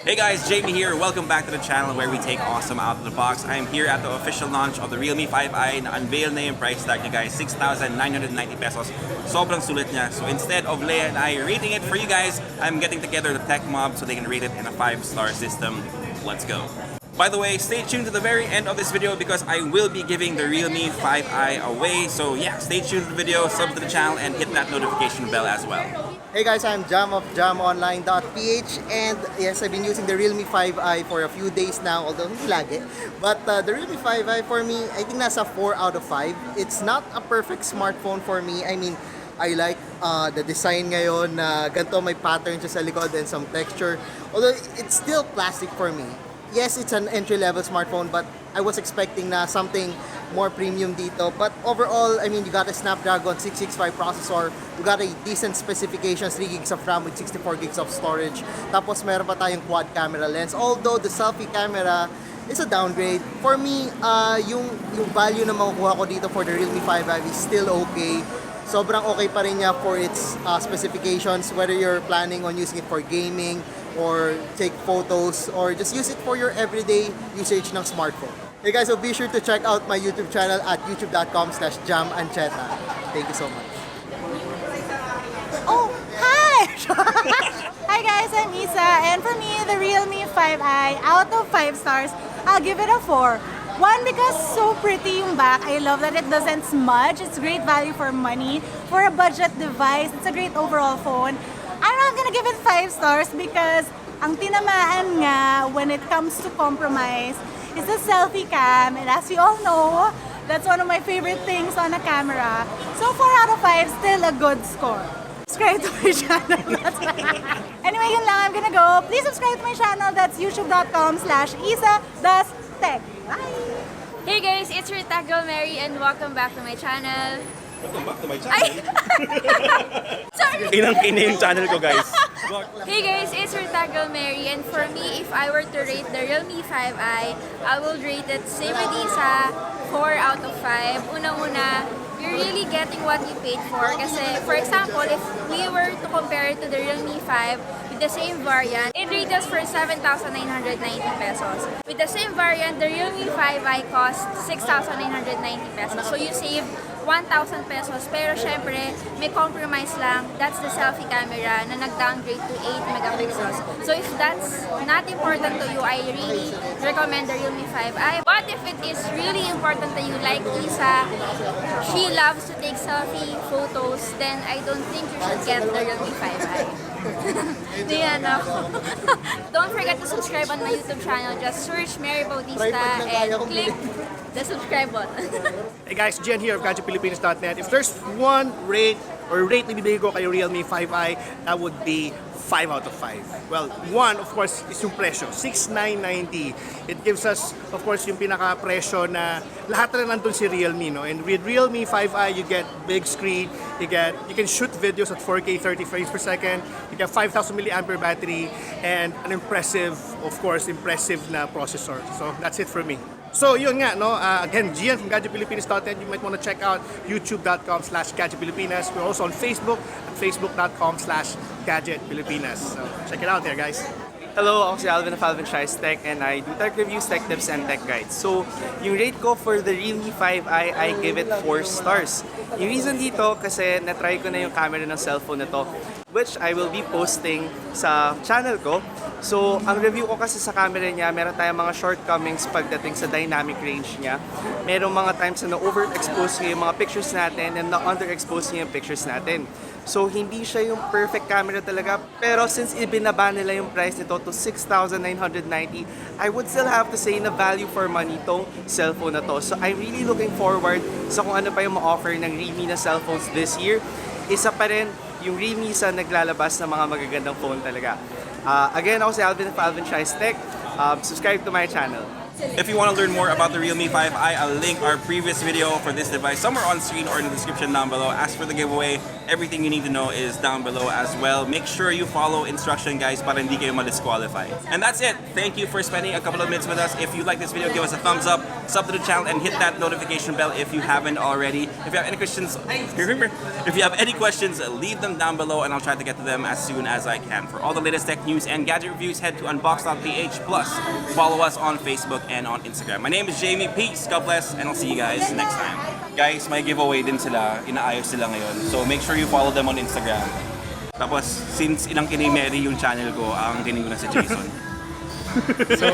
Hey guys, Jamie here. Welcome back to the channel where we take awesome out of the box. I am here at the official launch of the Realme 5i. Na-unveil na yung price tag niya guys, 6,990 pesos. Sobrang sulit niya. So instead of Leia and I rating it for you guys, I'm getting together the tech mob so they can rate it in a 5-star system. Let's go. By the way, stay tuned to the very end of this video because I will be giving the Realme 5i away. So yeah, stay tuned to the video, sub to the channel, and hit that notification bell as well. Hey guys, I'm Jam of jamonline.ph, and yes, I've been using the Realme 5i for a few days now, although hindi lagi. But the Realme 5i for me, I think nasa 4 out of 5. It's not a perfect smartphone for me. I mean, I like the design ngayon na ganito may pattern siya sa likod and some texture. Although it's still plastic for me. Yes, it's an entry-level smartphone, but I was expecting na something more premium dito. But overall, I mean, you got a Snapdragon 665 processor, you got a decent specifications, 3 gigs of RAM with 64 gigs of storage. Tapos meron pa tayong quad camera lens. Although the selfie camera is a downgrade, for me, yung value na makukuha ko dito for the Realme 5i is still okay. Sobrang okay pa rin niya for its specifications, whether you're planning on using it for gaming, or take photos, or just use it for your everyday usage ng smartphone. Hey guys, so be sure to check out my YouTube channel at youtube.com/jamancheta. Thank you so much. Oh, hi! Hi guys, I'm Isa, and for me, the Realme 5i, out of 5 stars, I'll give it a 4. One, because so pretty yung back. I love that it doesn't smudge. It's great value for money. For a budget device, it's a great overall phone. I'm not gonna give it 5 stars because ang tinamaan nga when it comes to compromise is the selfie cam, and as we all know, that's one of my favorite things on a camera. So 4 out of 5, still a good score. Subscribe to my channel. Anyway, yun lang. I'm gonna go. Please subscribe to my channel. That's youtube.com/IsaDoesTech. Bye! Hey guys, it's your tech girl Mary and welcome back to my channel. Welcome back to my channel. Sorry! Kinang-kina yung channel ko guys. Hey guys, it's your tech girl Mary, and for me, if I were to rate the Realme 5i, I will rate it same with Isa, 4 out of 5. Unang-una, you're really getting what you paid for. Kasi, for example, if we were to compare it to the Realme 5 with the same variant, it retails for 7,990 pesos. With the same variant, the Realme 5i costs 6,990 pesos. So you save 1,000 pesos. Pero syempre, may compromise lang. That's the selfie camera na nag-downgrade to 8 megapixels. So if that's not important to you, I really recommend the Realme 5i. But if it is really important to you, like Isa, she loves to take selfie photos, then I don't think you should get the Realme 5i. Diyan ako. Don't forget to subscribe on my YouTube channel. Just search Mary Bautista and click the subscribe button. Hey guys, Jen here of GadgetPilipinas.net. If there's one rate na bibigay ko kay Realme 5i, that would be 5 out of 5. Well, one, of course, is yung presyo, 6,990. It gives us, of course, yung pinaka-presyo na lahat na nandun si Realme, no? And with Realme 5i, you get big screen, you can shoot videos at 4K 30 frames per second, you get 5,000 milliampere battery, and an impressive na processor. So, that's it for me. So, yun nga, no? Again, Gian from GadgetPilipinas.net. You might want to check out youtube.com/GadgetPilipinas. We're also on Facebook at facebook.com/GadgetPilipinas. So, check it out there, guys. Hello, ako si Alvin of AlvinTriesTech, and I do tech reviews, tech tips, and tech guides. So, yung rate ko for the Realme 5i, I give it 4 stars. Yung reason dito, kasi na-try ko na yung camera ng cellphone na to, which I will be posting sa channel ko. So, ang review ko kasi sa camera niya, meron tayong mga shortcomings pagdating sa dynamic range niya. Merong mga times na na-overexpose niya yung mga pictures natin and na-underexpose niya yung pictures natin. So, hindi siya yung perfect camera talaga. Pero since ibinaba nila yung price nito to 6,990, I would still have to say na value for money tong cellphone na to. So, I'm really looking forward sa kung ano pa yung ma-offer ng Realme na cellphones this year. Isa pa rin yung Realme sa naglalabas ng mga magagandang phone talaga. Again, ako si Alvin of AlvinTriesTech. Subscribe to my channel. If you want to learn more about the Realme 5i, I'll link our previous video for this device somewhere on screen or in the description down below. As for the giveaway, everything you need to know is down below as well. Make sure you follow instruction, guys, para hindi kayo ma-disqualify. And that's it. Thank you for spending a couple of minutes with us. If you like this video, give us a thumbs up, sub to the channel, and hit that notification bell if you haven't already. If you have any questions, leave them down below and I'll try to get to them as soon as I can. For all the latest tech news and gadget reviews, head to unbox.ph. Plus, follow us on Facebook and on Instagram. My name is Jamie. Peace, God bless, and I'll see you guys next time. Guys, may giveaway din sila. Inaayos sila ngayon. So make sure you follow them on Instagram. Tapos, since ilang kinimeri yung channel ko, ang tinig ko na si Jason. So,